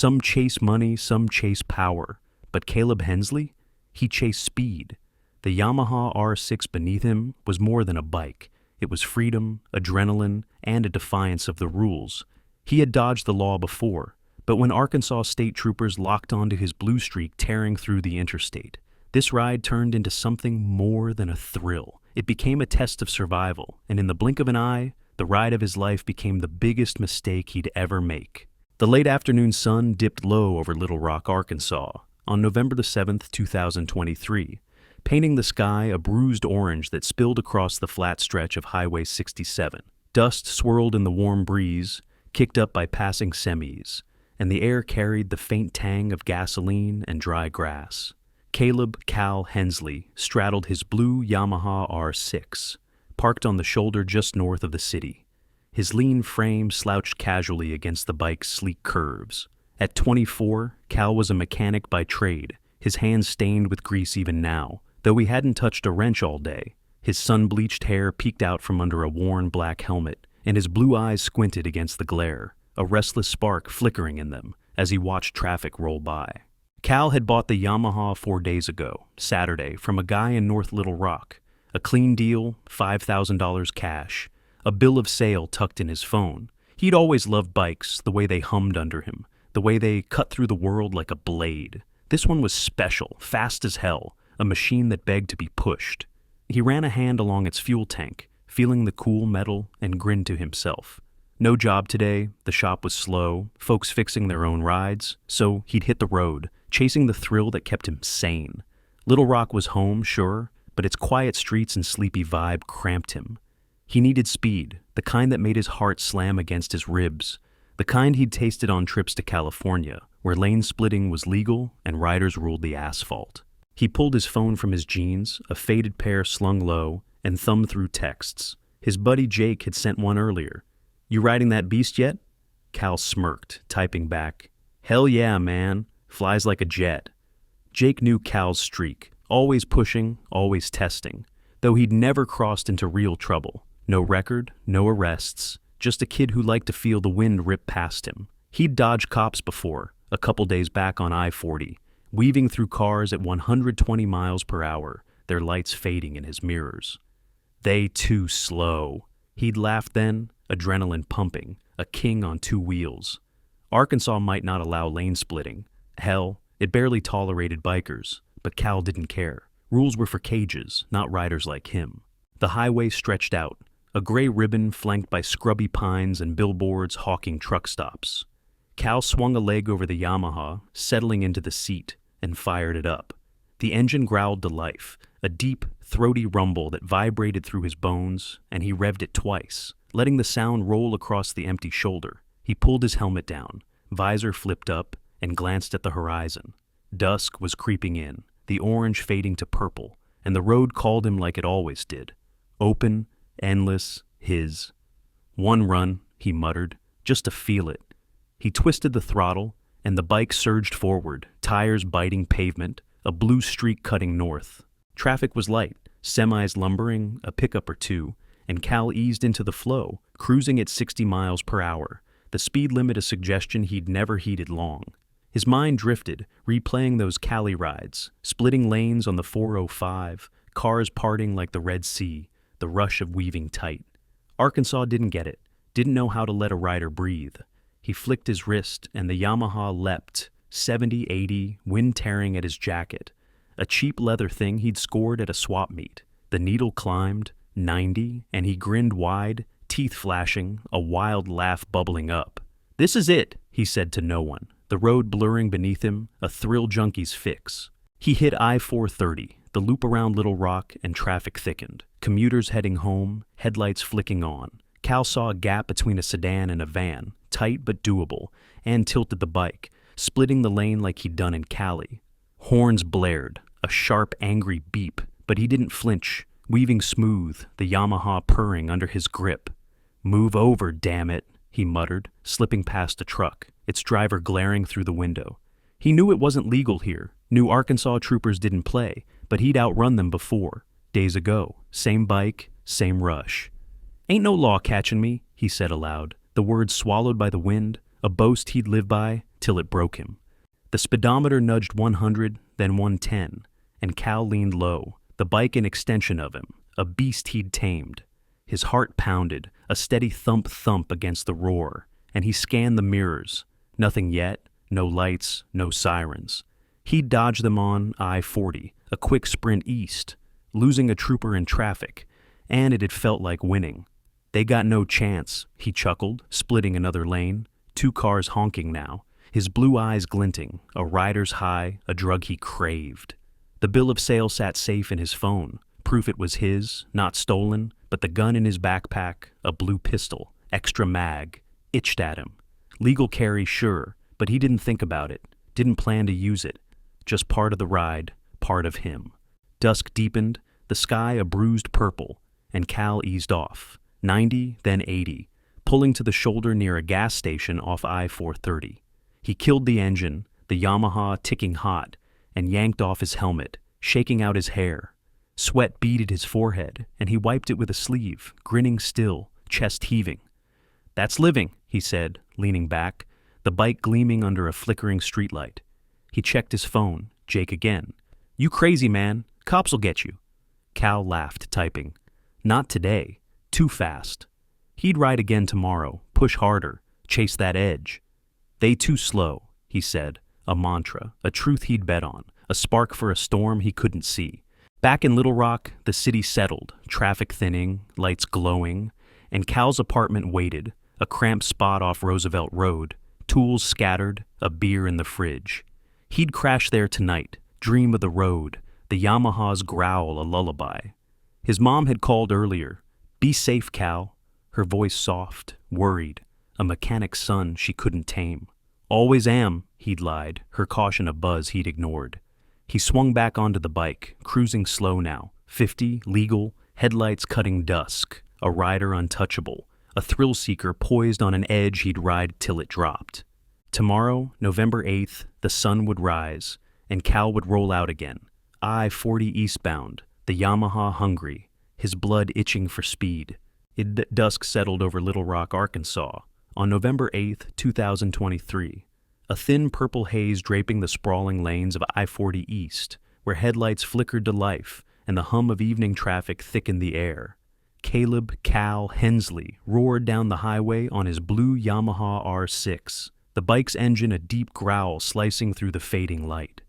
Some chase money, some chase power. But Caleb Hensley? He chased speed. The Yamaha R6 beneath him was more than a bike. It was freedom, adrenaline, and a defiance of the rules. He had dodged the law before, but when Arkansas state troopers locked onto his blue streak tearing through the interstate, this ride turned into something more than a thrill. It became a test of survival, and in the blink of an eye, the ride of his life became the biggest mistake he'd ever make. The late afternoon sun dipped low over Little Rock, Arkansas, on November the 7th, 2023, painting the sky a bruised orange that spilled across the flat stretch of Highway 67. Dust swirled in the warm breeze, kicked up by passing semis, and the air carried the faint tang of gasoline and dry grass. Caleb "Cal" Hensley straddled his blue Yamaha R6, parked on the shoulder just north of the city. His lean frame slouched casually against the bike's sleek curves. At 24, Cal was a mechanic by trade, his hands stained with grease even now, though he hadn't touched a wrench all day. His sun-bleached hair peeked out from under a worn black helmet, and his blue eyes squinted against the glare, a restless spark flickering in them as he watched traffic roll by. Cal had bought the Yamaha 4 days ago, Saturday, from a guy in North Little Rock. A clean deal, $5,000 cash, a bill of sale tucked in his phone. He'd always loved bikes, the way they hummed under him, the way they cut through the world like a blade. This one was special, fast as hell, a machine that begged to be pushed. He ran a hand along its fuel tank, feeling the cool metal, and grinned to himself. No job today, the shop was slow, folks fixing their own rides, so he'd hit the road, chasing the thrill that kept him sane. Little Rock was home, sure, but its quiet streets and sleepy vibe cramped him. He needed speed, the kind that made his heart slam against his ribs, the kind he'd tasted on trips to California, where lane splitting was legal and riders ruled the asphalt. He pulled his phone from his jeans, a faded pair slung low, and thumbed through texts. His buddy Jake had sent one earlier. "You riding that beast yet?" Cal smirked, typing back, "Hell yeah, man. Flies like a jet." Jake knew Cal's streak, always pushing, always testing, though he'd never crossed into real trouble. No record, no arrests, just a kid who liked to feel the wind rip past him. He'd dodged cops before, a couple days back on I-40, weaving through cars at 120 miles per hour, their lights fading in his mirrors. They too slow. He'd laughed then, adrenaline pumping, a king on two wheels. Arkansas might not allow lane splitting. Hell, it barely tolerated bikers, but Cal didn't care. Rules were for cages, not riders like him. The highway stretched out, a gray ribbon flanked by scrubby pines and billboards hawking truck stops. Cal swung a leg over the Yamaha, settling into the seat, and fired it up. The engine growled to life, a deep, throaty rumble that vibrated through his bones, and he revved it twice, letting the sound roll across the empty shoulder. He pulled his helmet down, visor flipped up, and glanced at the horizon. Dusk was creeping in, the orange fading to purple, and the road called him like it always did. Open, endless, his. "One run," he muttered, "just to feel it." He twisted the throttle, and the bike surged forward, tires biting pavement, a blue streak cutting north. Traffic was light, semis lumbering, a pickup or two, and Cal eased into the flow, cruising at 60 miles per hour, the speed limit a suggestion he'd never heeded long. His mind drifted, replaying those Cali rides, splitting lanes on the 405, cars parting like the Red Sea, the rush of weaving tight. Arkansas didn't get it, didn't know how to let a rider breathe. He flicked his wrist, and the Yamaha leapt, 70, 80, wind tearing at his jacket. A cheap leather thing he'd scored at a swap meet. The needle climbed, 90, and he grinned wide, teeth flashing, a wild laugh bubbling up. "This is it," he said to no one, the road blurring beneath him, a thrill junkie's fix. He hit I-430, the loop around Little Rock, and traffic thickened. Commuters heading home, headlights flicking on. Cal saw a gap between a sedan and a van, tight but doable, and tilted the bike, splitting the lane like he'd done in Cali. Horns blared, a sharp, angry beep, but he didn't flinch, weaving smooth, the Yamaha purring under his grip. "Move over, damn it," he muttered, slipping past a truck, its driver glaring through the window. He knew it wasn't legal here, knew Arkansas troopers didn't play, but he'd outrun them before, days ago, same bike, same rush. "Ain't no law catching me," he said aloud, the words swallowed by the wind, a boast he'd live by till it broke him. The speedometer nudged 100, then 110, and Cal leaned low, the bike an extension of him, a beast he'd tamed. His heart pounded, a steady thump-thump against the roar, and he scanned the mirrors. Nothing yet, no lights, no sirens. He'd dodged them on I-40, a quick sprint east, losing a trooper in traffic, and it had felt like winning. They got no chance, he chuckled, splitting another lane, 2 cars honking now, his blue eyes glinting, a rider's high, a drug he craved. The bill of sale sat safe in his phone, proof it was his, not stolen, but the gun in his backpack, a blue pistol, extra mag, itched at him. Legal carry, sure, but he didn't think about it, didn't plan to use it. Just part of the ride, part of him. Dusk deepened, the sky a bruised purple, and Cal eased off, 90, then 80, pulling to the shoulder near a gas station off I-430. He killed the engine, the Yamaha ticking hot, and yanked off his helmet, shaking out his hair. Sweat beaded his forehead, and he wiped it with a sleeve, grinning still, chest heaving. "That's living," he said, leaning back, the bike gleaming under a flickering streetlight. He checked his phone, Jake again. "You crazy, man. Cops'll get you." Cal laughed, typing. "Not today. Too fast." He'd ride again tomorrow, push harder, chase that edge. "They too slow," he said, a mantra, a truth he'd bet on, a spark for a storm he couldn't see. Back in Little Rock, the city settled, traffic thinning, lights glowing, and Cal's apartment waited, a cramped spot off Roosevelt Road, tools scattered, a beer in the fridge. He'd crash there tonight, dream of the road, the Yamaha's growl a lullaby. His mom had called earlier. "Be safe, Cal." Her voice soft, worried, a mechanic's son she couldn't tame. "Always am," he'd lied, her caution a buzz he'd ignored. He swung back onto the bike, cruising slow now, 50, legal, headlights cutting dusk, a rider untouchable, a thrill-seeker poised on an edge he'd ride till it dropped. Tomorrow, November 8th, the sun would rise, and Cal would roll out again, I-40 eastbound, the Yamaha hungry, his blood itching for speed. Dusk settled over Little Rock, Arkansas, on November 8th, 2023. A thin purple haze draping the sprawling lanes of I-40 East, where headlights flickered to life and the hum of evening traffic thickened the air. Caleb Hensley roared down the highway on his blue Yamaha R6, the bike's engine a deep growl slicing through the fading light.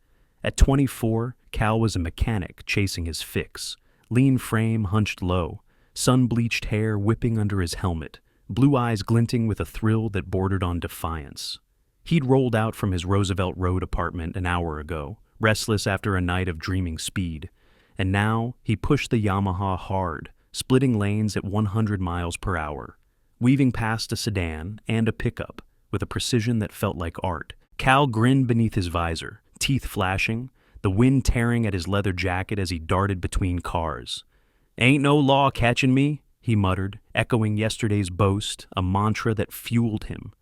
At 24, Cal was a mechanic chasing his fix, lean frame hunched low, sun-bleached hair whipping under his helmet, blue eyes glinting with a thrill that bordered on defiance. He'd rolled out from his Roosevelt Road apartment an hour ago, restless after a night of dreaming speed, and now he pushed the Yamaha hard, splitting lanes at 100 miles per hour, weaving past a sedan and a pickup with a precision that felt like art. Cal grinned beneath his visor, teeth flashing, the wind tearing at his leather jacket as he darted between cars. "Ain't no law catching me," he muttered, echoing yesterday's boast, a mantra that fueled him.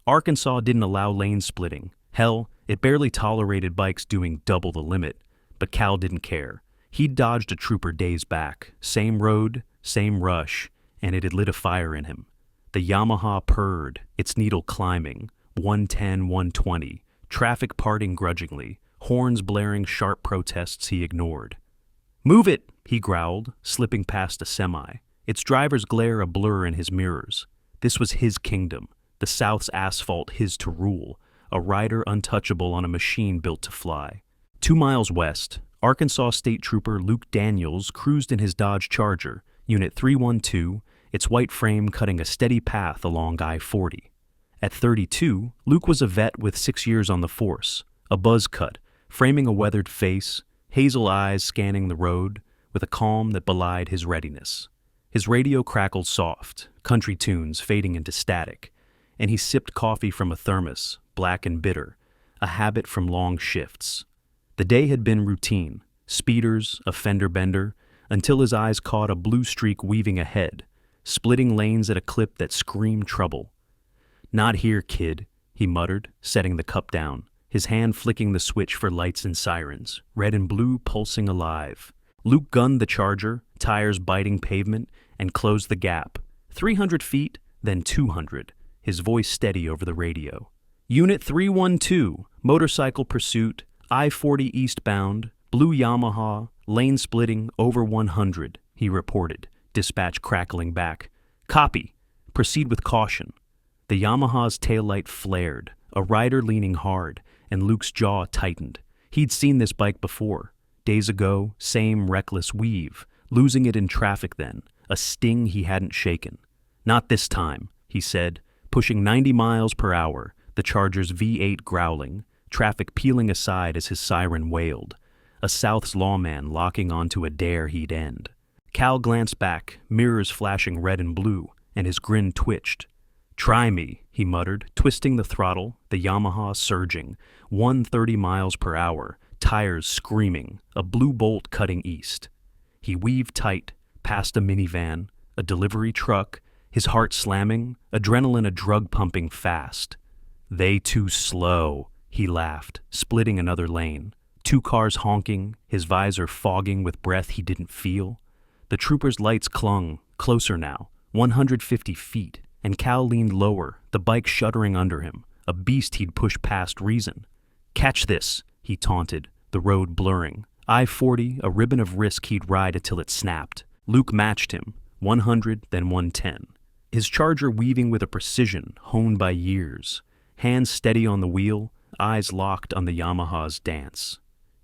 Arkansas didn't allow lane splitting. Hell, it barely tolerated bikes doing double the limit. But Cal didn't care. He'd dodged a trooper days back. Same road, same rush, and it had lit a fire in him. The Yamaha purred, its needle climbing, 110, 120, traffic parting grudgingly, horns blaring sharp protests he ignored. "Move it," he growled, slipping past a semi, its driver's glare a blur in his mirrors. This was his kingdom. The South's asphalt his to rule, a rider untouchable on a machine built to fly. 2 miles west, Arkansas State Trooper Luke Daniels cruised in his Dodge Charger, Unit 312, its white frame cutting a steady path along I-40. At 32, Luke was a vet with 6 years on the force, a buzz cut, framing a weathered face, hazel eyes scanning the road, with a calm that belied his readiness. His radio crackled soft, country tunes fading into static, and he sipped coffee from a thermos, black and bitter, a habit from long shifts. The day had been routine, speeders, a fender bender, until his eyes caught a blue streak weaving ahead, splitting lanes at a clip that screamed trouble. "Not here, kid," he muttered, setting the cup down, his hand flicking the switch for lights and sirens, red and blue pulsing alive. Luke gunned the Charger, tires biting pavement, and closed the gap. 300 feet, then 200. his voice steady over the radio. Unit 312, motorcycle pursuit, I-40 eastbound, blue Yamaha, lane splitting over 100, he reported, dispatch crackling back. Copy. Proceed with caution. The Yamaha's taillight flared, a rider leaning hard, and Luke's jaw tightened. He'd seen this bike before. Days ago, same reckless weave, losing it in traffic then, a sting he hadn't shaken. Not this time, he said, pushing 90 miles per hour, the Charger's V8 growling, traffic peeling aside as his siren wailed. A South's lawman locking onto a dare he'd end. Cal glanced back, mirrors flashing red and blue, and his grin twitched. Try me, he muttered, twisting the throttle, the Yamaha surging, 130 miles per hour, tires screaming, a blue bolt cutting east. He weaved tight, past a minivan, a delivery truck, his heart slamming, adrenaline a drug pumping fast. They too slow, he laughed, splitting another lane. 2 cars honking, his visor fogging with breath he didn't feel. The trooper's lights clung, closer now, 150 feet, and Cal leaned lower, the bike shuddering under him, a beast he'd pushed past reason. Catch this, he taunted, the road blurring. I-40, a ribbon of risk he'd ride until it snapped. Luke matched him, 100, then 110. His Charger weaving with a precision honed by years. Hands steady on the wheel, eyes locked on the Yamaha's dance.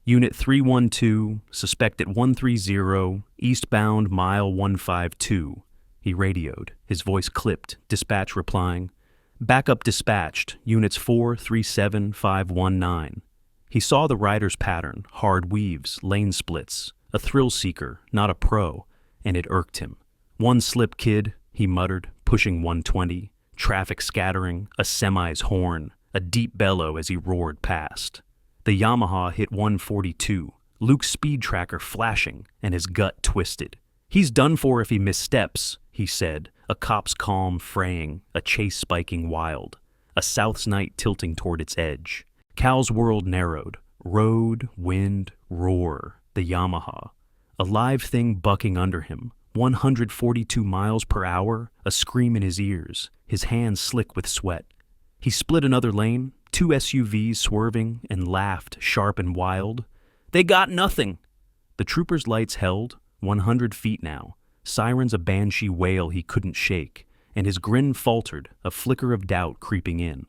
Unit 312, suspect at 130, eastbound mile 152. He radioed, his voice clipped, dispatch replying. Backup dispatched, units 437, 519. He saw the rider's pattern, hard weaves, lane splits, a thrill seeker, not a pro, and it irked him. One slip, kid, he muttered, pushing 120, traffic scattering, a semi's horn, a deep bellow as he roared past. The Yamaha hit 142, Luke's speed tracker flashing, and his gut twisted. He's done for if he missteps, he said, a cop's calm fraying, a chase spiking wild, a South's night tilting toward its edge. Cal's world narrowed, road, wind, roar, the Yamaha. A live thing bucking under him, 142 miles per hour, a scream in his ears, his hands slick with sweat. He split another lane, 2 SUVs swerving, and laughed, sharp and wild. They got nothing! The trooper's lights held, 100 feet now, sirens a banshee wail he couldn't shake, and his grin faltered, a flicker of doubt creeping in.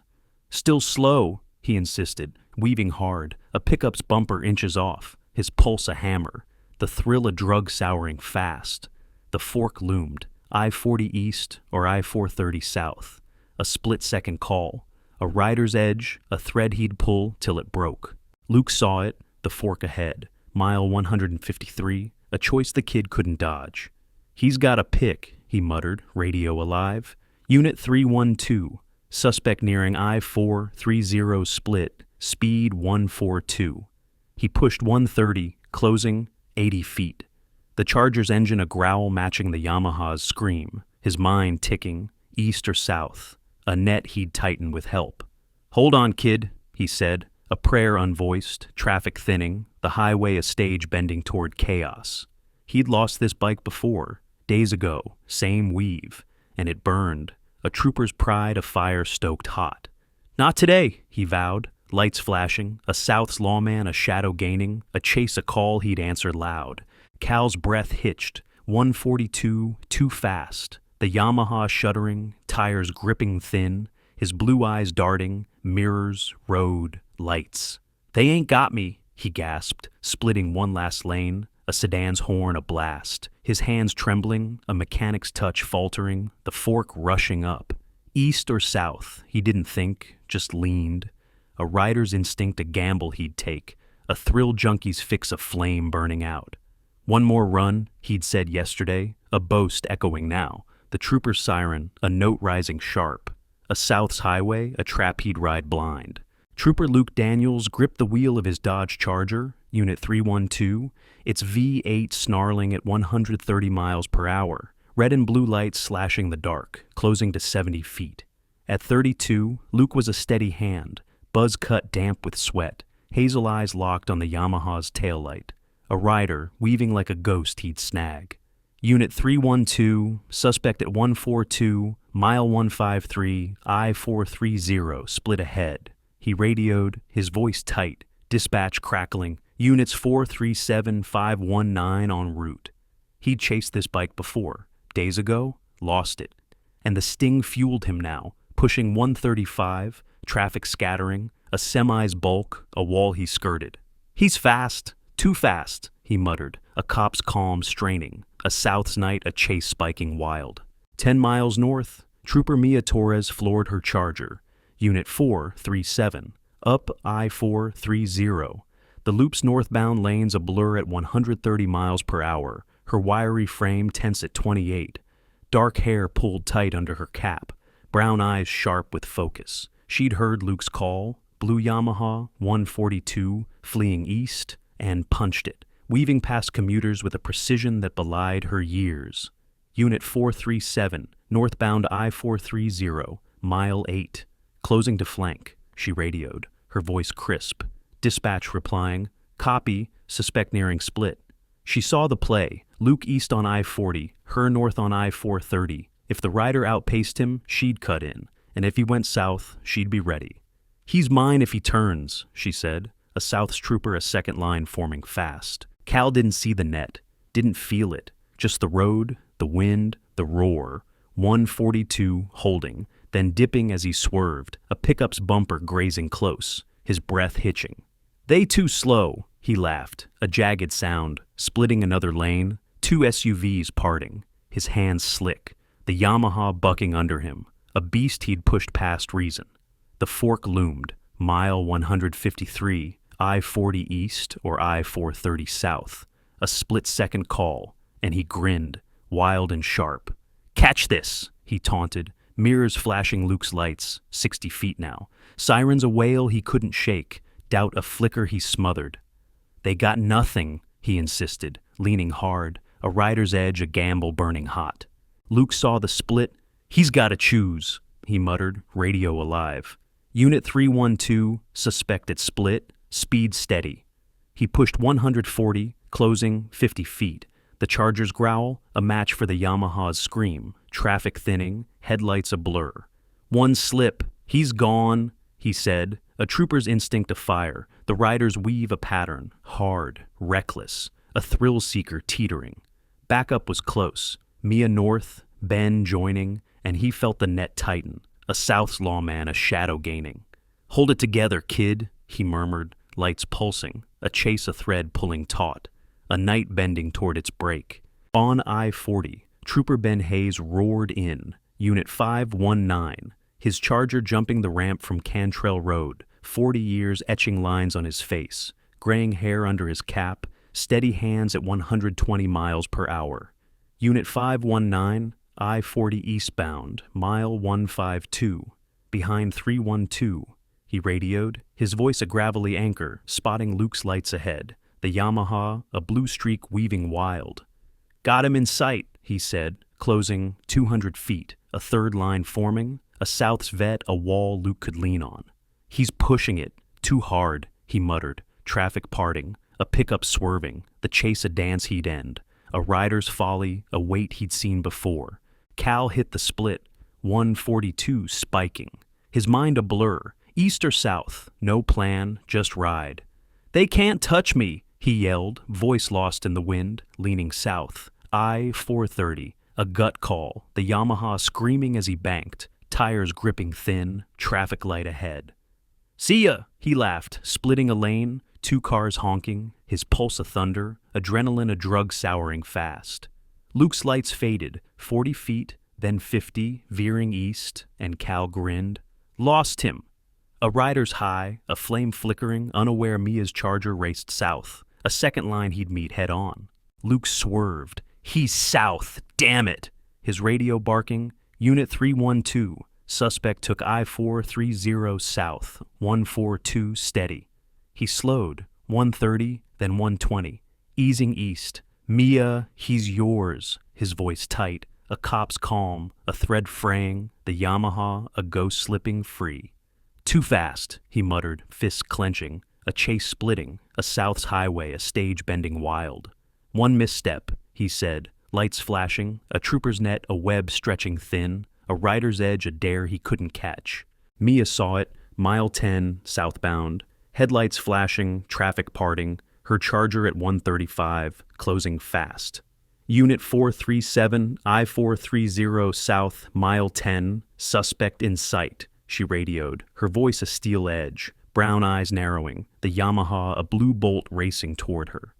Still slow, he insisted, weaving hard, a pickup's bumper inches off, his pulse a hammer, the thrill a drug souring fast. The fork loomed, I-40 east or I-430 south. A split-second call, a rider's edge, a thread he'd pull till it broke. Luke saw it, the fork ahead, mile 153, a choice the kid couldn't dodge. He's got a pick, he muttered, radio alive. Unit 312, suspect nearing I-430 split, speed 142. He pushed 130, closing 80 feet. The Charger's engine a growl matching the Yamaha's scream, his mind ticking, east or south, a net he'd tighten with help. Hold on, kid, he said, a prayer unvoiced, traffic thinning, the highway a stage bending toward chaos. He'd lost this bike before, days ago, same weave, and it burned, a trooper's pride a fire stoked hot. Not today, he vowed, lights flashing, a South's lawman a shadow gaining, a chase a call he'd answer loud. Cal's breath hitched, 142, too fast, the Yamaha shuddering, tires gripping thin, his blue eyes darting, mirrors, road, lights. They ain't got me, he gasped, splitting one last lane, a sedan's horn a blast, his hands trembling, a mechanic's touch faltering, the fork rushing up. East or south, he didn't think, just leaned. A rider's instinct a gamble he'd take, a thrill junkie's fix a flame burning out. One more run, he'd said yesterday, a boast echoing now, the trooper's siren, a note rising sharp. A South's highway, a trap he'd ride blind. Trooper Luke Daniels gripped the wheel of his Dodge Charger, Unit 312, its V8 snarling at 130 miles per hour, red and blue lights slashing the dark, closing to 70 feet. At 32, Luke was a steady hand, buzz cut damp with sweat, hazel eyes locked on the Yamaha's taillight. A rider, weaving like a ghost he'd snag. Unit 312, suspect at 142, Mile 153, I-430, split ahead. He radioed, his voice tight, dispatch crackling, units 437-519 en route. He'd chased this bike before. Days ago, lost it. And the sting fueled him now, pushing 135, traffic scattering, a semi's bulk, a wall he skirted. He's fast, too fast, he muttered, a cop's calm straining, a South's night, a chase spiking wild. 10 miles north, Trooper Mia Torres floored her Charger. Unit 437, up I-430. The loop's northbound lanes a blur at 130 miles per hour, her wiry frame tense at 28. Dark hair pulled tight under her cap, brown eyes sharp with focus. She'd heard Luke's call, blue Yamaha, 142, fleeing east, and punched it, weaving past commuters with a precision that belied her years. Unit 437, northbound I-430, mile 8. Closing to flank, she radioed, her voice crisp. Dispatch replying, copy, suspect nearing split. She saw the play, Luke east on I-40, her north on I-430. If the rider outpaced him, she'd cut in, and if he went south, she'd be ready. He's mine if he turns, she said, a South's trooper a second line forming fast. Cal didn't see the net, didn't feel it, just the road, the wind, the roar. 142 holding, then dipping as he swerved, a pickup's bumper grazing close, his breath hitching. They too slow, he laughed, a jagged sound, splitting another lane, two SUVs parting, his hands slick, the Yamaha bucking under him, a beast he'd pushed past reason. The fork loomed, mile 153, I-40 east or I-430 south, a split-second call, and he grinned, wild and sharp. Catch this, he taunted, mirrors flashing Luke's lights, 60 feet now. Sirens a wail he couldn't shake, doubt a flicker he smothered. They got nothing, he insisted, leaning hard, a rider's edge a gamble burning hot. Luke saw the split. He's gotta choose, he muttered, radio alive. Unit 312, suspected split, speed steady. He pushed 140, closing 50 feet. The Charger's growl, a match for the Yamaha's scream, traffic thinning, headlights a blur. One slip, he's gone, he said, a trooper's instinct to fire. The riders weave a pattern, hard, reckless, a thrill-seeker teetering. Backup was close, Mia north, Ben joining, and he felt the net tighten, a South's lawman a shadow gaining. Hold it together, kid, he murmured, lights pulsing, a chase a thread pulling taut. A night bending toward its break. On I-40, Trooper Ben Hayes roared in, Unit 519, his Charger jumping the ramp from Cantrell Road, 40 years etching lines on his face, graying hair under his cap, steady hands at 120 miles per hour. Unit 519, I-40 eastbound, mile 152, behind 312, he radioed, his voice a gravelly anchor, spotting Luke's lights ahead. The Yamaha, a blue streak weaving wild. Got him in sight, he said, closing 200 feet, a third line forming, a South's vet, a wall Luke could lean on. He's pushing it, too hard, he muttered, traffic parting, a pickup swerving, the chase a dance he'd end, a rider's folly, a weight he'd seen before. Cal hit the split, 142 spiking, his mind a blur, east or south, no plan, just ride. They can't touch me, he yelled, voice lost in the wind, leaning south. I-430, a gut call, the Yamaha screaming as he banked, tires gripping thin, traffic light ahead. See ya, he laughed, splitting a lane, two cars honking, his pulse a thunder, adrenaline a drug souring fast. Luke's lights faded, 40 feet, then 50, veering east, and Cal grinned. Lost him. A rider's high, a flame flickering, unaware Mia's Charger raced south. A second line he'd meet head on. Luke swerved. He's south, damn it! His radio barking, Unit 312. Suspect took I-430 south, 142 steady. He slowed, 130, then 120, easing east. Mia, he's yours, his voice tight, a cop's calm, a thread fraying, the Yamaha, a ghost slipping free. Too fast, he muttered, fists clenching, a chase splitting, a South's highway, a stage bending wild. One misstep, he said, lights flashing, a trooper's net, a web stretching thin, a rider's edge, a dare he couldn't catch. Mia saw it, mile 10, southbound, headlights flashing, traffic parting, her Charger at 135, closing fast. Unit 437, I-430 south, mile 10, suspect in sight, she radioed, her voice a steel edge, brown eyes narrowing, the Yamaha a blue bolt racing toward her.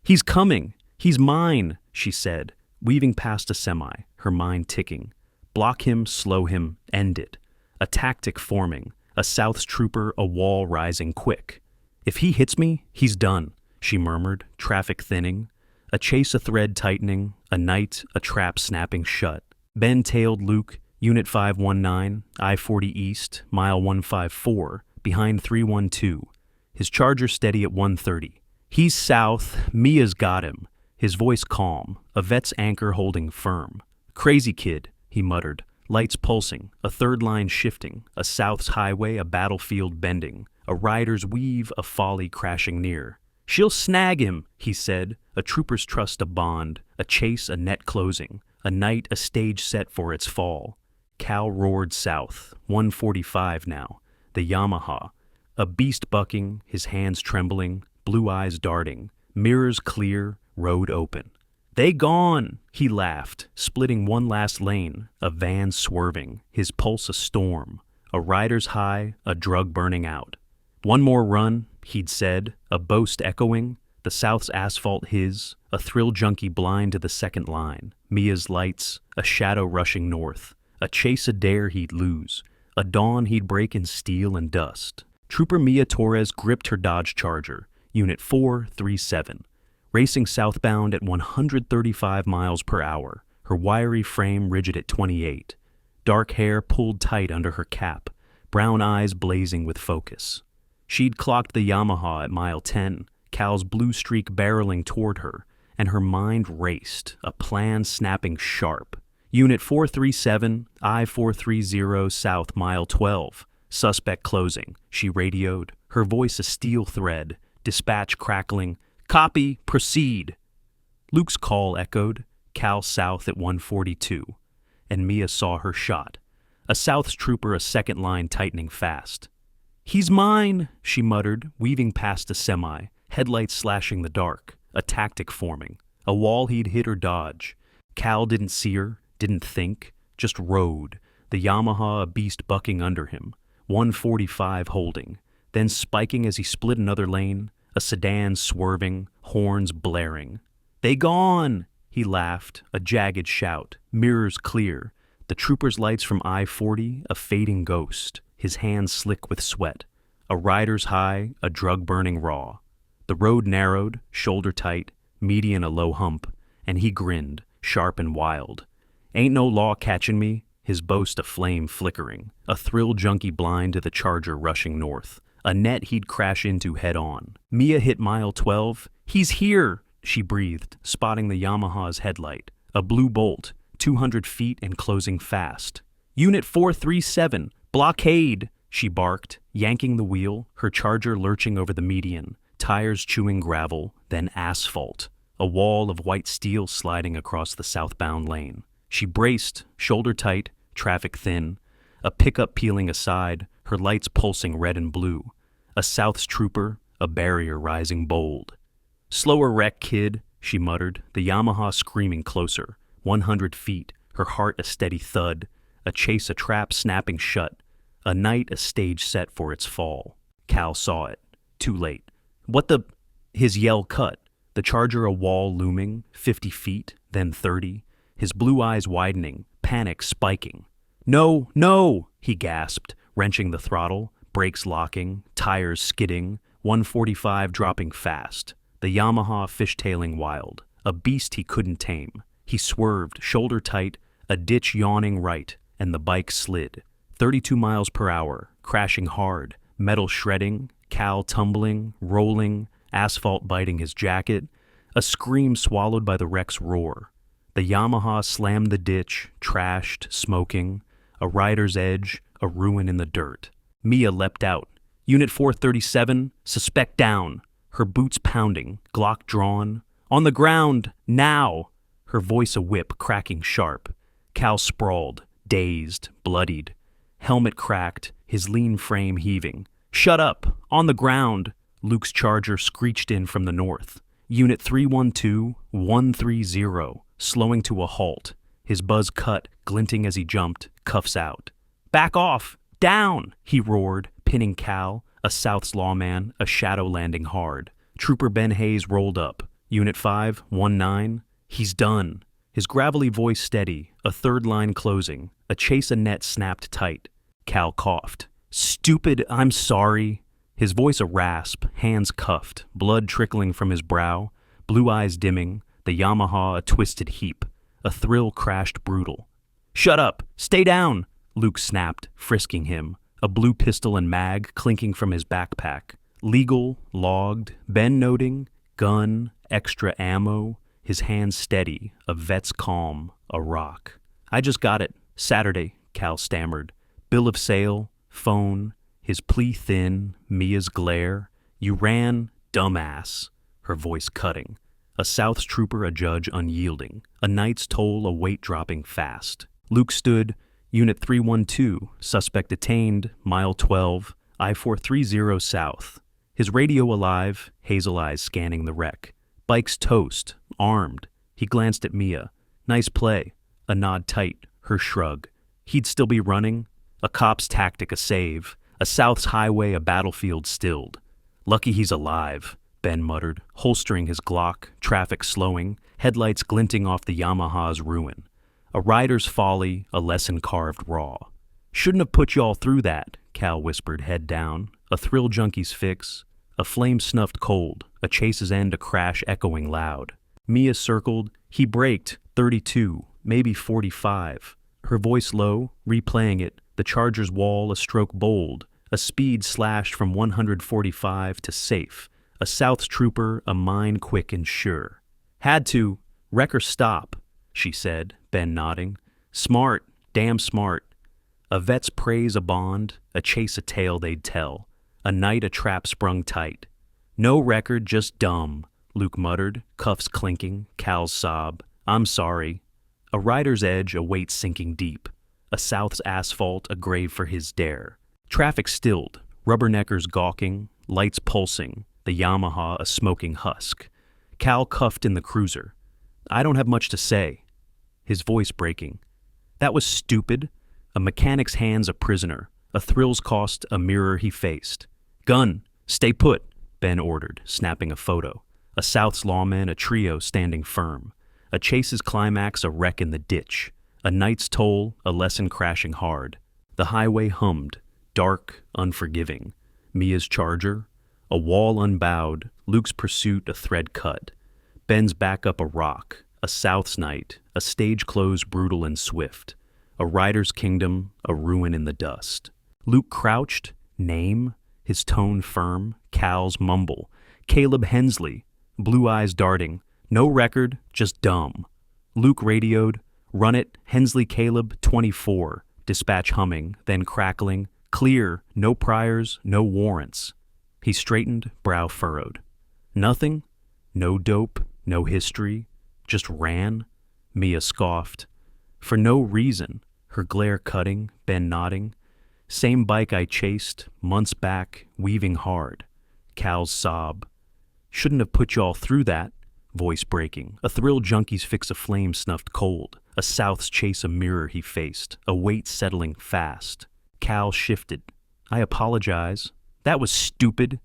"He's coming! He's mine!" she said, weaving past a semi, her mind ticking. Block him, slow him, end it. A tactic forming, a South's trooper, a wall rising quick. "If he hits me, he's done," she murmured, traffic thinning. A chase, a thread tightening, a night, a trap snapping shut. Ben-tailed Luke, Unit 519, I-40 East, mile 154, behind 312. His Charger steady at 130. "He's south, Mia's got him." His voice calm, a vet's anchor holding firm. "Crazy kid," he muttered, lights pulsing, a third line shifting, a South's highway, a battlefield bending, a rider's weave, a folly crashing near. "She'll snag him," he said, a trooper's trust a bond, a chase, a net closing, a night, a stage set for its fall. Cal roared south, 145 now, the Yamaha, a beast bucking, his hands trembling, blue eyes darting, mirrors clear, road open. "They gone," he laughed, splitting one last lane, a van swerving, his pulse a storm, a rider's high, a drug burning out. "One more run," he'd said, a boast echoing, the South's asphalt his, a thrill junkie blind to the second line, Mia's lights, a shadow rushing north, a chase, a dare he'd lose, a dawn he'd break in steel and dust. Trooper Mia Torres gripped her Dodge Charger, Unit 437, racing southbound at 135 miles per hour, her wiry frame rigid at 28, dark hair pulled tight under her cap, brown eyes blazing with focus. She'd clocked the Yamaha at mile 10, Cal's blue streak barreling toward her, and her mind raced, a plan snapping sharp. Unit 437, I-430 south, mile 12. Suspect closing, she radioed, her voice a steel thread, dispatch crackling. "Copy, proceed." Luke's call echoed, Cal south at 142, and Mia saw her shot. A South's trooper, a second line tightening fast. "He's mine," she muttered, weaving past a semi, headlights slashing the dark, a tactic forming, a wall he'd hit or dodge. Cal didn't see her, didn't think, just rode, the Yamaha a beast bucking under him, 145 holding, then spiking as he split another lane, a sedan swerving, horns blaring. "They gone!" he laughed, a jagged shout, mirrors clear, the trooper's lights from I-40 a fading ghost, his hands slick with sweat, a rider's high, a drug burning raw. The road narrowed, shoulder tight, median a low hump, and he grinned, sharp and wild. "Ain't no law catching me," his boast a flame flickering, a thrill junkie blind to the Charger rushing north, a net he'd crash into head on. Mia hit mile 12. "He's here," she breathed, spotting the Yamaha's headlight, a blue bolt, 200 feet and closing fast. "Unit 437, blockade," she barked, yanking the wheel, her Charger lurching over the median, tires chewing gravel, then asphalt, a wall of white steel sliding across the southbound lane. She braced, shoulder tight, traffic thin, a pickup peeling aside, her lights pulsing red and blue, a South's trooper, a barrier rising bold. "Slower wreck, kid," she muttered, the Yamaha screaming closer, 100 feet, her heart a steady thud, a chase, a trap snapping shut, a night, a stage set for its fall. Cal saw it. Too late. "What the—" His yell cut, the Charger a wall looming, 50 feet, then 30, his blue eyes widening, panic spiking. "No, no!" he gasped, wrenching the throttle, brakes locking, tires skidding, 145 dropping fast, the Yamaha fishtailing wild, a beast he couldn't tame. He swerved, shoulder tight, a ditch yawning right, and the bike slid. 32 miles per hour, crashing hard, metal shredding, Cal tumbling, rolling, asphalt biting his jacket, a scream swallowed by the wreck's roar. The Yamaha slammed the ditch, trashed, smoking, a rider's edge, a ruin in the dirt. Mia leapt out. "Unit 437, suspect down," her boots pounding, Glock drawn. "On the ground, now!" Her voice a whip, cracking sharp. Cal sprawled, dazed, bloodied. Helmet cracked, his lean frame heaving. "Shut up! On the ground!" Luke's charger screeched in from the north. Unit 312-130, slowing to a halt. His buzz cut, glinting as he jumped, cuffs out. "Back off! Down!" he roared, pinning Cal, a South's lawman, a shadow landing hard. Trooper Ben Hayes rolled up. Unit 519, he's done. His gravelly voice steady, a third line closing. A chase net snapped tight. Cal coughed. "Stupid, I'm sorry." His voice a rasp, hands cuffed, blood trickling from his brow, blue eyes dimming, the Yamaha a twisted heap. A thrill crashed brutal. "Shut up! Stay down!" Luke snapped, frisking him, a blue pistol and mag clinking from his backpack. Legal, logged, Ben noting, gun, extra ammo, his hands steady, a vet's calm, a rock. "I just got it. Saturday," Cal stammered. "Bill of sale, phone," his plea thin, Mia's glare. "You ran, dumbass," her voice cutting. A South's trooper, a judge unyielding. A night's toll, a weight dropping fast. Luke stood, Unit 312, suspect detained, mile 12, I-430 south. His radio alive, hazel eyes scanning the wreck. Bike's toast, armed. He glanced at Mia. "Nice play." A nod tight, her shrug. He'd still be running? A cop's tactic, a save. A South's highway, a battlefield stilled. "Lucky he's alive," Ben muttered, holstering his Glock, traffic slowing, headlights glinting off the Yamaha's ruin. A rider's folly, a lesson carved raw. "Shouldn't have put y'all through that," Cal whispered, head down. A thrill junkie's fix. A flame snuffed cold, a chase's end, a crash echoing loud. Mia circled. He braked, 32, maybe 45. Her voice low, replaying it, the charger's wall a stroke bold, a speed slashed from 145 to safe. A South's trooper, a mind quick and sure. "Had to. Wreck or stop," she said, Ben nodding. "Smart, damn smart." A vet's praise a bond, a chase a tale they'd tell. A night a trap sprung tight. "No record, just dumb," Luke muttered, cuffs clinking, Cal's sob. "I'm sorry." A rider's edge, a weight sinking deep. A South's asphalt, a grave for his dare. Traffic stilled, rubberneckers gawking, lights pulsing, the Yamaha a smoking husk. Cal cuffed in the cruiser. "I don't have much to say." His voice breaking. "That was stupid." A mechanic's hands a prisoner. A thrill's cost, a mirror he faced. "Gun, stay put," Ben ordered, snapping a photo. A South's lawman, a trio standing firm. A chase's climax, a wreck in the ditch. A night's toll, a lesson crashing hard. The highway hummed, dark, unforgiving. Mia's charger, a wall unbowed, Luke's pursuit a thread cut. Ben's back up a rock, a South's night, a stage close brutal and swift. A rider's kingdom, a ruin in the dust. Luke crouched, name, his tone firm, Cal's mumble. "Caleb Hensley," blue eyes darting. "No record, just dumb." Luke radioed, "Run it, Hensley Caleb, 24. Dispatch humming, then crackling. "Clear, no priors, no warrants." He straightened, brow furrowed. "Nothing? No dope, no history? Just ran?" Mia scoffed. "For no reason," her glare cutting, Ben nodding. "Same bike I chased, months back, weaving hard." Cal's sob. "Shouldn't have put y'all through that." Voice breaking. A thrill junkie's fix a flame snuffed cold. A South's chase a mirror he faced. A weight settling fast. Cal shifted. "I apologize. That was stupid."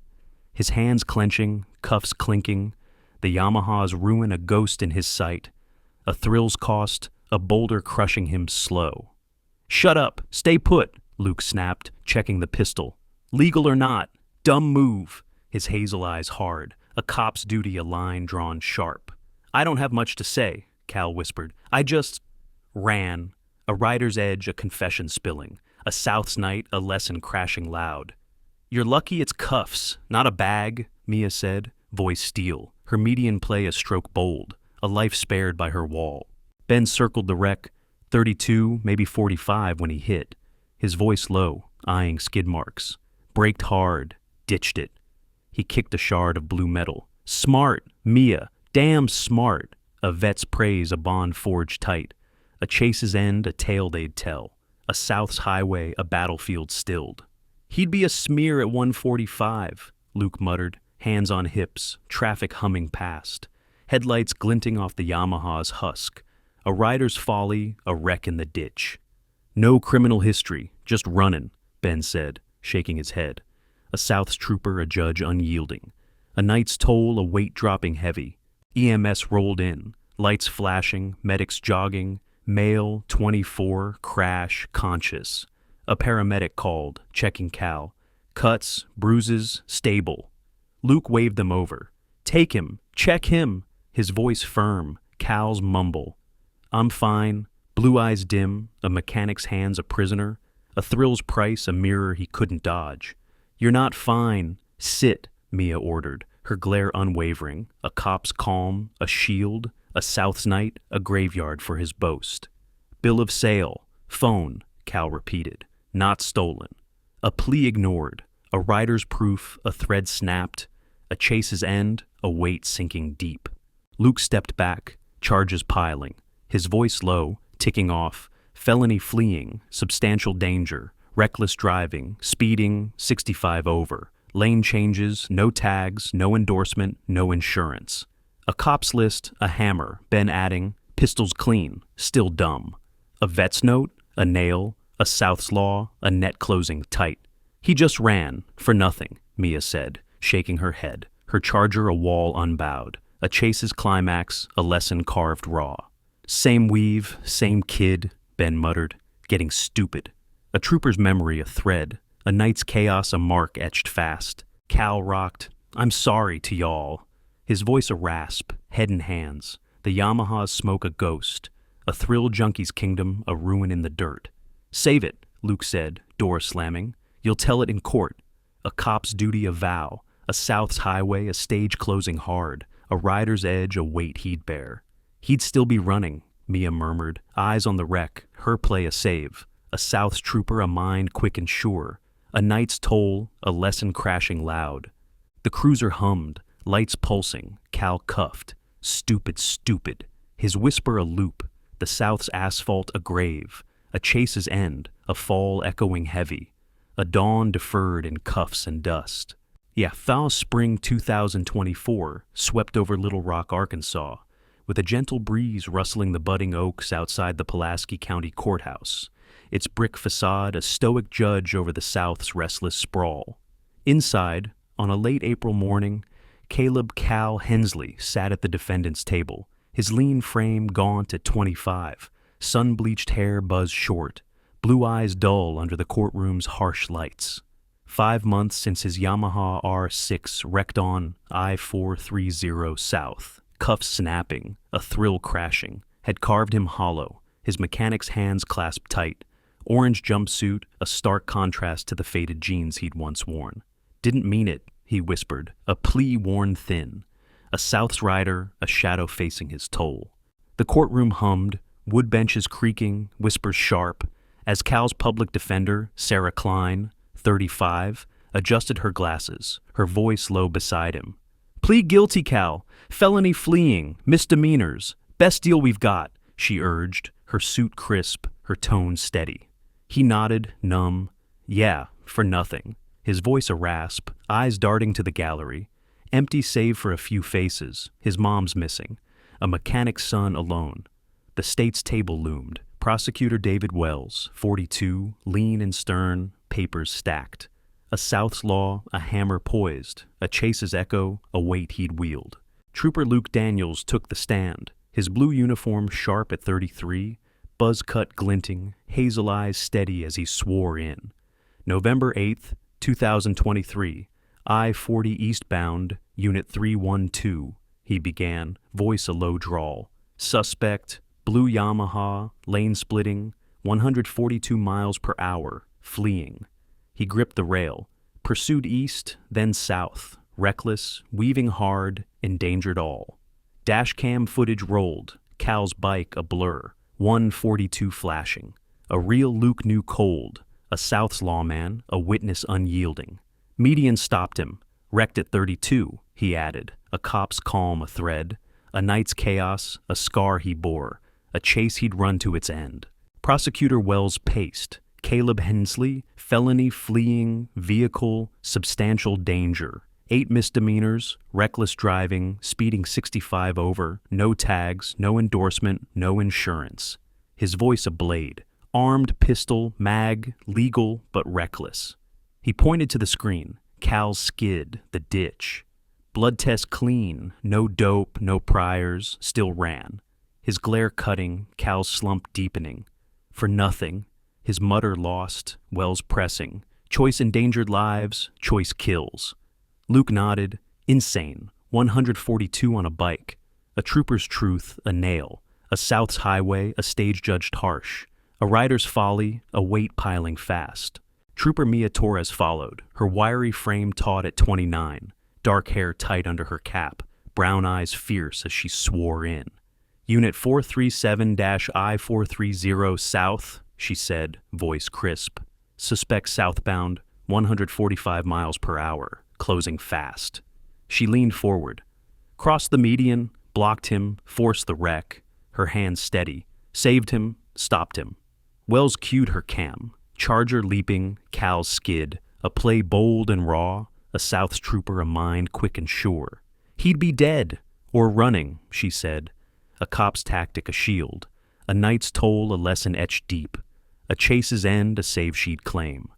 His hands clenching, cuffs clinking. The Yamaha's ruin a ghost in his sight. A thrill's cost, a boulder crushing him slow. "Shut up! Stay put!" Luke snapped, checking the pistol. "Legal or not? Dumb move." His hazel eyes hard. A cop's duty, a line drawn sharp. "I don't have much to say," Cal whispered. "I just ran." A rider's edge, a confession spilling. A South's night, a lesson crashing loud. "You're lucky it's cuffs, not a bag," Mia said, voice steel. Her median play a stroke bold, a life spared by her wall. Ben circled the wreck, 32, maybe 45 when he hit. His voice low, eyeing skid marks. Braked hard, ditched it. He kicked a shard of blue metal. "Smart, Mia, damn smart." A vet's praise, a bond forged tight. A chase's end, a tale they'd tell. A South's highway, a battlefield stilled. He'd be a smear at 145, Luke muttered, hands on hips, traffic humming past. Headlights glinting off the Yamaha's husk. A rider's folly, a wreck in the ditch. No criminal history, just runnin', Ben said, shaking his head. A South's trooper, a judge unyielding. A night's toll, a weight dropping heavy. EMS rolled in, lights flashing, medics jogging. Male, 24, crash, conscious. A paramedic called, checking Cal. Cuts, bruises, stable. Luke waved them over. Take him, check him. His voice firm, Cal's mumble. I'm fine. Blue eyes dim, a mechanic's hands a prisoner. A thrill's price, a mirror he couldn't dodge. You're not fine. Sit, Mia ordered, her glare unwavering. A cop's calm, a shield. A South's night, a graveyard for his boast. Bill of sale, phone, Cal repeated, not stolen. A plea ignored, a rider's proof, a thread snapped, a chase's end, a weight sinking deep. Luke stepped back, charges piling, his voice low, ticking off, felony fleeing, substantial danger, reckless driving, speeding, 65 over, lane changes, no tags, no endorsement, no insurance. A cop's list, a hammer, Ben adding, pistols clean, still dumb. A vet's note, a nail, a South's law, a net closing tight. He just ran, for nothing, Mia said, shaking her head, her charger a wall unbowed. A chase's climax, a lesson carved raw. Same weave, same kid, Ben muttered, getting stupid. A trooper's memory a thread, a night's chaos a mark etched fast. Cal rocked, I'm sorry to y'all. His voice a rasp, head in hands. The Yamaha's smoke a ghost. A thrill junkie's kingdom, a ruin in the dirt. Save it, Luke said, door slamming. You'll tell it in court. A cop's duty a vow. A South's highway, a stage closing hard. A rider's edge, a weight he'd bear. He'd still be running, Mia murmured, eyes on the wreck, her play a save. A South's trooper, a mind quick and sure. A night's toll, a lesson crashing loud. The cruiser hummed. Lights pulsing, Cal cuffed. Stupid, stupid. His whisper a loop, the South's asphalt a grave, a chase's end, a fall echoing heavy, a dawn deferred in cuffs and dust. Yeah, foul spring 2024 swept over Little Rock, Arkansas, with a gentle breeze rustling the budding oaks outside the Pulaski County Courthouse, its brick facade a stoic judge over the South's restless sprawl. Inside, on a late April morning, Caleb Cal Hensley sat at the defendant's table, his lean frame gaunt at 25, sun-bleached hair buzzed short, blue eyes dull under the courtroom's harsh lights. 5 months since his Yamaha R6 wrecked on I-430 South, cuffs snapping, a thrill crashing, had carved him hollow, his mechanic's hands clasped tight, orange jumpsuit, a stark contrast to the faded jeans he'd once worn. Didn't mean it, he whispered, a plea worn thin. A South's rider, a shadow facing his toll. The courtroom hummed, wood benches creaking, whispers sharp, as Cal's public defender, Sarah Klein, 35, adjusted her glasses, her voice low beside him. Plead guilty, Cal. Felony fleeing, misdemeanors. Best deal we've got, she urged, her suit crisp, her tone steady. He nodded, numb. Yeah, for nothing. His voice a rasp, eyes darting to the gallery. Empty save for a few faces, his mom's missing. A mechanic's son alone. The state's table loomed. Prosecutor David Wells, 42, lean and stern, papers stacked. A South's law, a hammer poised, a chase's echo, a weight he'd wield. Trooper Luke Daniels took the stand, his blue uniform sharp at 33, buzz cut glinting, hazel eyes steady as he swore in. November 8th, 2023, I-40 eastbound, Unit 312, he began, voice a low drawl. Suspect, blue Yamaha, lane splitting, 142 miles per hour, fleeing. He gripped the rail, pursued east, then south, reckless, weaving hard, endangered all. Dashcam footage rolled, Cal's bike a blur, 142 flashing. A real Luke knew cold, a South's lawman, a witness unyielding. Median stopped him, wrecked at 32, he added, a cop's calm a thread, a night's chaos, a scar he bore, a chase he'd run to its end. Prosecutor Wells paced. Caleb Hensley, felony, fleeing, vehicle, substantial danger. 8 misdemeanors, reckless driving, speeding 65 over, no tags, no endorsement, no insurance. His voice a blade. Armed, pistol, mag, legal, but reckless. He pointed to the screen. Cal's skid, the ditch. Blood test clean, no dope, no priors, still ran. His glare cutting, Cal's slump deepening. For nothing. His mutter lost, Wells pressing. Choice endangered lives, choice kills. Luke nodded. Insane. 142 on a bike. A trooper's truth, a nail. A South's highway, a stage judged harsh. A rider's folly, a weight piling fast. Trooper Mia Torres followed, her wiry frame taut at 29, dark hair tight under her cap, brown eyes fierce as she swore in. Unit 437-I-430 South, she said, voice crisp. Suspect southbound, 145 miles per hour, closing fast. She leaned forward. Crossed the median, blocked him, forced the wreck, her hands steady. Saved him, stopped him. Wells cued her cam. Charger leaping, Cal's skid, a play bold and raw, a South's trooper a mind quick and sure. He'd be dead, or running, she said. A cop's tactic a shield, a knight's toll a lesson etched deep, a chase's end a save she'd claim.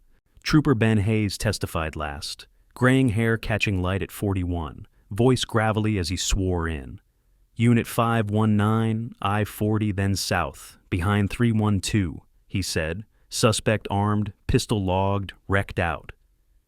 Trooper Ben Hayes testified last, graying hair catching light at 41, voice gravelly as he swore in. Unit 519, I-40 then south, behind 312, he said. Suspect armed, pistol logged, wrecked out.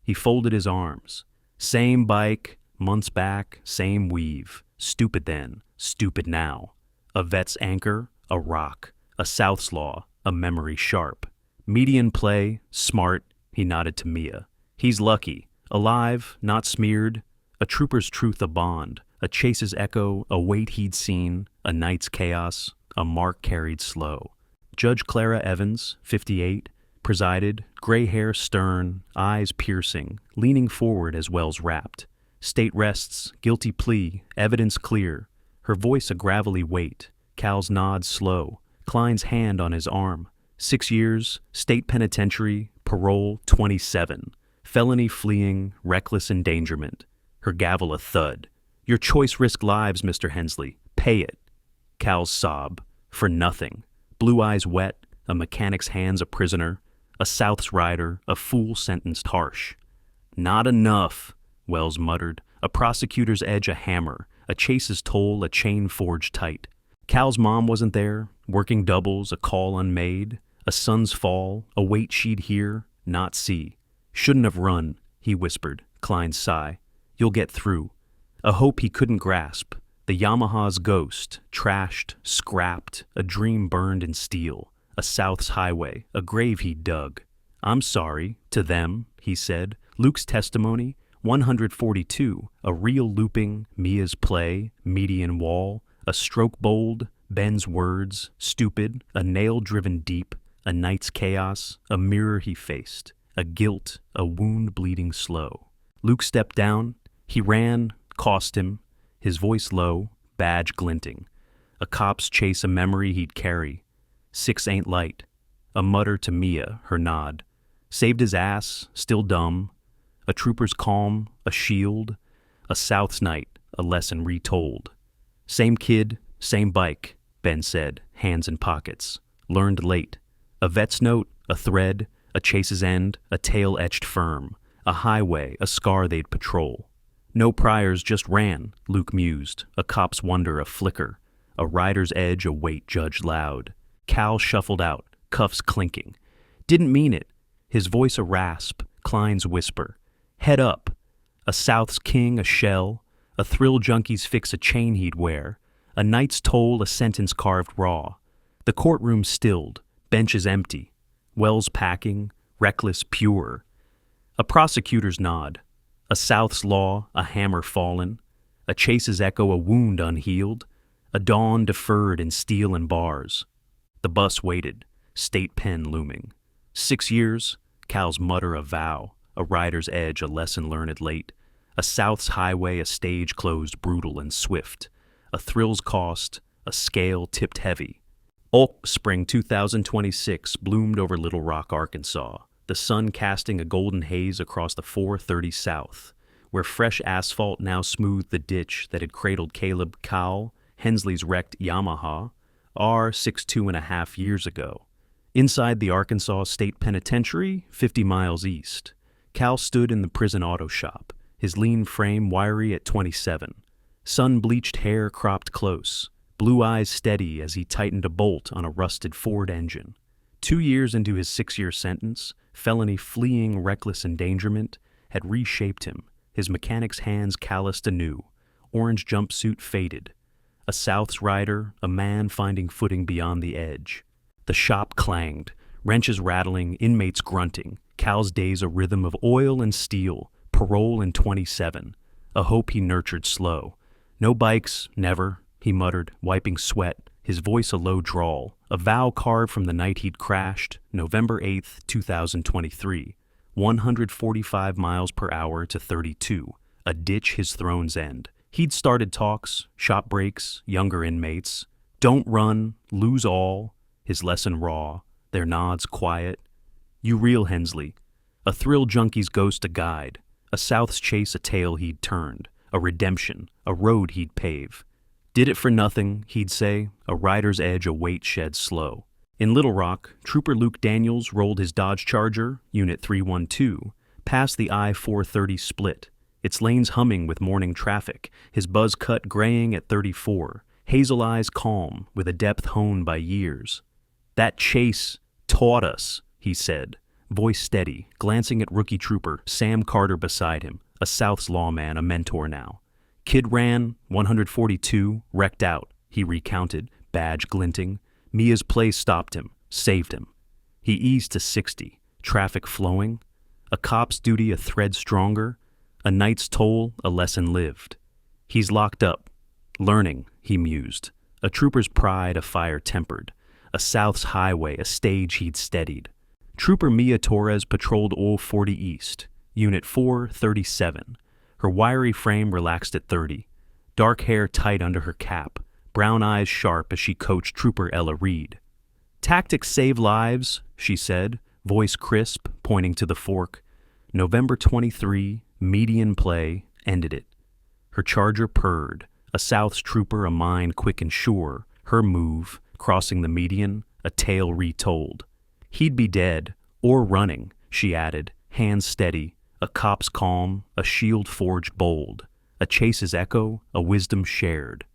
He folded his arms. Same bike, months back, same weave. Stupid then, stupid now. A vet's anchor, a rock. A South's law, a memory sharp. Median play, smart, he nodded to Mia. He's lucky, alive, not smeared. A trooper's truth a bond. A chase's echo, a weight he'd seen. A night's chaos, a mark carried slow. Judge Clara Evans, 58, presided, gray hair stern, eyes piercing, leaning forward as Wells rapped. State rests, guilty plea, evidence clear. Her voice a gravelly weight. Cal's nod slow. Klein's hand on his arm. 6 years, state penitentiary, parole 27. Felony fleeing, reckless endangerment. Her gavel a thud. Your choice risk lives, Mr. Hensley. Pay it. Cal's sob. For nothing. Blue eyes wet, a mechanic's hands a prisoner, a South's rider, a fool sentenced harsh. Not enough, Wells muttered, a prosecutor's edge a hammer, a chase's toll a chain forged tight. Cal's mom wasn't there, working doubles, a call unmade, a son's fall, a weight she'd hear, not see. Shouldn't have run, he whispered, Klein's sigh. You'll get through. A hope he couldn't grasp. The Yamaha's ghost, trashed, scrapped, a dream burned in steel, a South's highway, a grave he dug. I'm sorry, to them, he said. Luke's testimony, 142, a real looping, Mia's play, median wall, a stroke bold, Ben's words, stupid, a nail driven deep, a night's chaos, a mirror he faced, a guilt, a wound bleeding slow. Luke stepped down, he ran, cost him, his voice low, badge glinting. A cop's chase a memory he'd carry. 6 ain't light. A mutter to Mia, her nod. Saved his ass, still dumb. A trooper's calm, a shield. A South's night, a lesson retold. Same kid, same bike, Ben said, hands in pockets. Learned late. A vet's note, a thread, a chase's end, a tale etched firm. A highway, a scar they'd patrol. No priors, just ran, Luke mused, a cop's wonder a flicker, a rider's edge a weight judged loud. Cal shuffled out, cuffs clinking. Didn't mean it, his voice a rasp, Klein's whisper. Head up, a South's king a shell, a thrill junkie's fix a chain he'd wear, a knight's toll a sentence carved raw. The courtroom stilled, benches empty, Wells packing, reckless pure. A prosecutor's nod. A South's law, a hammer fallen, a chase's echo, a wound unhealed, a dawn deferred in steel and bars. The bus waited, state pen looming. 6 years, Cal's mutter a vow, a rider's edge, a lesson learned late, a South's highway, a stage closed brutal and swift, a thrill's cost, a scale tipped heavy. Spring 2026 bloomed over Little Rock, Arkansas, the sun casting a golden haze across the 430 South, where fresh asphalt now smoothed the ditch that had cradled Caleb Hensley's wrecked Yamaha R62.5 years ago. Inside the Arkansas State Penitentiary, 50 miles east, Cal stood in the prison auto shop, his lean frame wiry at 27, sun-bleached hair cropped close, blue eyes steady as he tightened a bolt on a rusted Ford engine. 2 years into his 6-year sentence, felony fleeing reckless endangerment had reshaped him, his mechanic's hands calloused anew, orange jumpsuit faded. A South's rider, a man finding footing beyond the edge. The shop clanged, wrenches rattling, inmates grunting, Cal's days a rhythm of oil and steel, parole in 27, a hope he nurtured slow. No bikes, never, he muttered, wiping sweat, his voice a low drawl, a vow carved from the night he'd crashed, November 8th, 2023, 145 miles per hour to 32, a ditch his throne's end. He'd started talks, shop breaks, younger inmates. Don't run, lose all, his lesson raw, their nods quiet. You real Hensley, a thrill junkie's ghost a guide, a South's chase a tale he'd turned, a redemption, a road he'd pave. Did it for nothing, he'd say, a rider's edge a weight shed slow. In Little Rock, Trooper Luke Daniels rolled his Dodge Charger, Unit 312, past the I-430 split, its lanes humming with morning traffic, his buzz cut graying at 34, hazel eyes calm with a depth honed by years. That chase taught us, he said, voice steady, glancing at rookie trooper Sam Carter beside him, a South's lawman, a mentor now. Kid ran, 142, wrecked out, he recounted, badge glinting. Mia's play stopped him, saved him. He eased to 60, traffic flowing, a cop's duty a thread stronger, a night's toll a lesson lived. He's locked up, learning, he mused, a trooper's pride a fire tempered, a South's highway a stage he'd steadied. Trooper Mia Torres patrolled Ol 40 East, Unit 437, her wiry frame relaxed at 30, dark hair tight under her cap, brown eyes sharp as she coached Trooper Ella Reed. Tactics save lives, she said, voice crisp, pointing to the fork. November 23, median play, ended it. Her charger purred, a South's trooper a mind quick and sure, her move, crossing the median, a tale retold. He'd be dead, or running, she added, hands steady, a cop's calm, a shield forged bold, a chase's echo, a wisdom shared.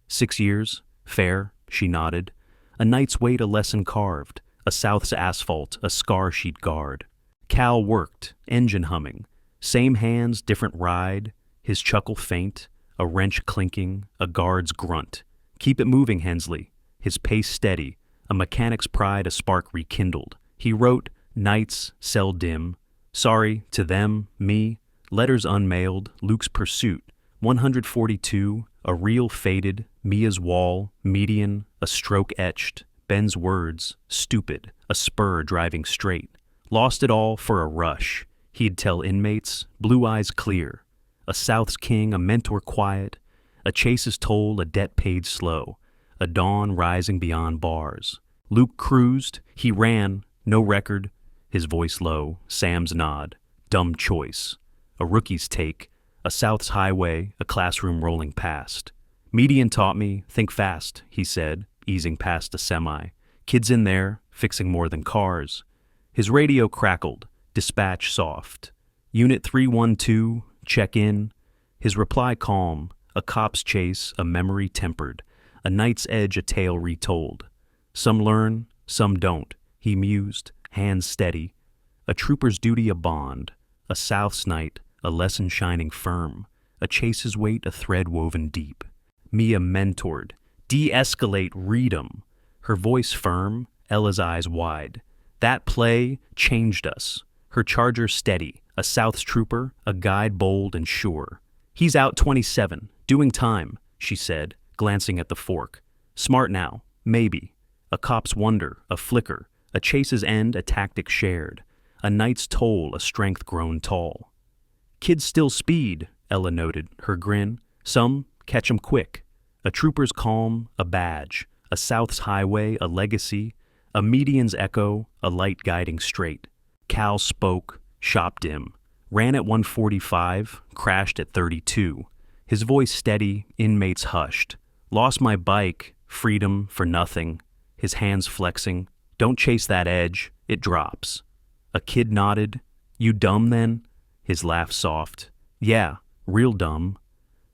6 years, fair, she nodded, a night's wait a lesson carved, a South's asphalt, a scar she'd guard. Cal worked, engine humming, same hands, different ride, his chuckle faint, a wrench clinking, a guard's grunt. Keep it moving, Hensley, his pace steady, a mechanic's pride a spark rekindled. He wrote, nights, cell dim, sorry, to them, me, letters unmailed, Luke's pursuit, 142, a reel faded, Mia's wall, median, a stroke etched, Ben's words, stupid, a spur driving straight. Lost it all for a rush, he'd tell inmates, blue eyes clear. A South's king, a mentor quiet, a chase's toll, a debt paid slow, a dawn rising beyond bars. Luke cruised, he ran, no record, his voice low, Sam's nod, dumb choice. A rookie's take, a South's highway, a classroom rolling past. Median taught me, think fast, he said, easing past a semi. Kids in there, fixing more than cars. His radio crackled, dispatch soft. Unit 312, check in. His reply calm, a cop's chase, a memory tempered, a night's edge a tale retold. Some learn, some don't, he mused, hands steady. A trooper's duty a bond, a South's night, a lesson shining firm, a chase's weight a thread woven deep. Mia mentored, de-escalate, read 'em. Her voice firm, Ella's eyes wide. That play changed us. Her charger steady, a South's trooper, a guide bold and sure. He's out 27, doing time, she said, glancing at the fork. Smart now, maybe. A cop's wonder, a flicker, a chase's end, a tactic shared. A night's toll, a strength grown tall. Kids still speed, Ella noted, her grin. Some catch 'em quick. A trooper's calm, a badge, a South's highway, a legacy, a median's echo, a light guiding straight. Cal spoke, shop dim, ran at 145, crashed at 32. His voice steady, inmates hushed. Lost my bike, freedom for nothing. His hands flexing. Don't chase that edge, it drops. A kid nodded. You dumb then? His laugh soft. Yeah, real dumb.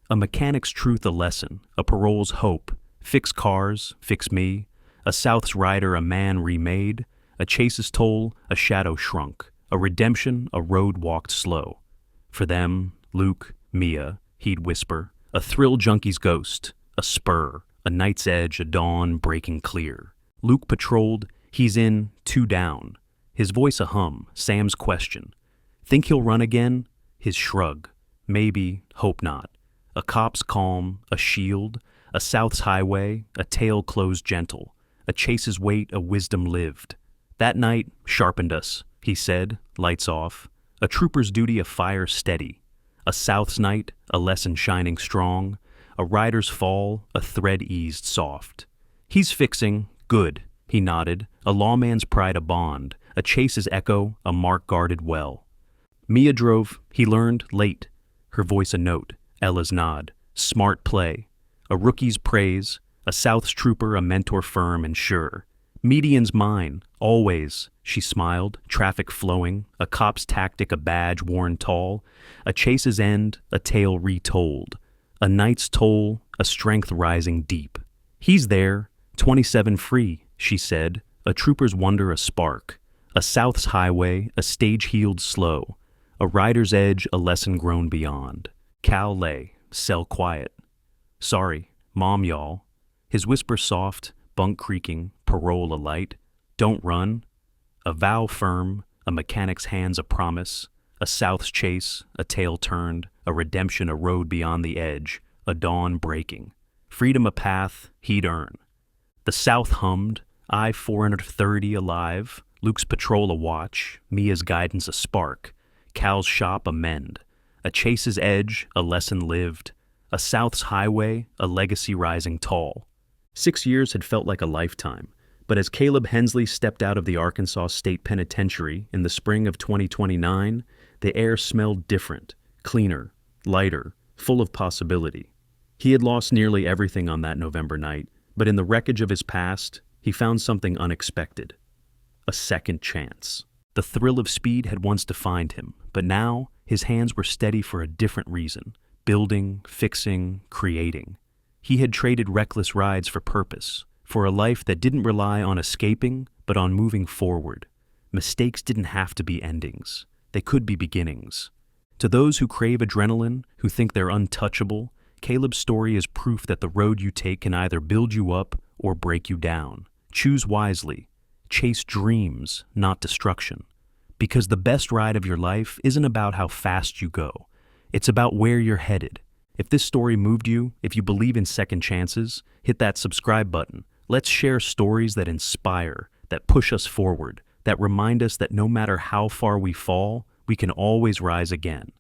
A mechanic's truth a lesson, a parole's hope. Fix cars, fix me. A South's rider a man remade. A chase's toll, a shadow shrunk. A redemption, a road walked slow. For them, Luke, Mia, he'd whisper. A thrill junkie's ghost, a spur, a night's edge, a dawn breaking clear. Luke patrolled, he's in, 2 down. His voice a hum, Sam's question. Think he'll run again? His shrug. Maybe, hope not. A cop's calm, a shield, a South's highway, a tale closed gentle. A chase's weight, a wisdom lived. That night sharpened us, he said, lights off. A trooper's duty, a fire steady. A South's night, a lesson shining strong. A rider's fall, a thread eased soft. He's fixing, good, he nodded. A lawman's pride, a bond. A chase's echo, a mark guarded well. Mia drove, he learned, late. Her voice a note, Ella's nod. Smart play. A rookie's praise. A South's trooper, a mentor firm and sure. Median's mine, always, she smiled, traffic flowing, a cop's tactic, a badge worn tall, a chase's end, a tale retold, a night's toll, a strength rising deep. He's there, 27 free, she said, a trooper's wonder, a spark, a South's highway, a stage healed slow, a rider's edge, a lesson grown beyond. Cal lay, cell quiet. Sorry, mom, y'all. His whisper soft, bunk creaking, parole alight. Don't run. A vow firm, a mechanic's hands a promise, a South's chase, a tale turned, a redemption a road beyond the edge, a dawn breaking. Freedom a path he'd earn. The South hummed, I 430 alive, Luke's patrol a watch, Mia's guidance a spark, Cal's shop a mend, a chase's edge, a lesson lived, a South's highway, a legacy rising tall. 6 years had felt like a lifetime, but as Caleb Hensley stepped out of the Arkansas State Penitentiary in the spring of 2029, the air smelled different, cleaner, lighter, full of possibility. He had lost nearly everything on that November night, but in the wreckage of his past, he found something unexpected. A second chance. The thrill of speed had once defined him, but now his hands were steady for a different reason, building, fixing, creating. He had traded reckless rides for purpose, for a life that didn't rely on escaping, but on moving forward. Mistakes didn't have to be endings. They could be beginnings. To those who crave adrenaline, who think they're untouchable, Caleb's story is proof that the road you take can either build you up or break you down. Choose wisely. Chase dreams, not destruction. Because the best ride of your life isn't about how fast you go. It's about where you're headed. If this story moved you, if you believe in second chances, hit that subscribe button. Let's share stories that inspire, that push us forward, that remind us that no matter how far we fall, we can always rise again.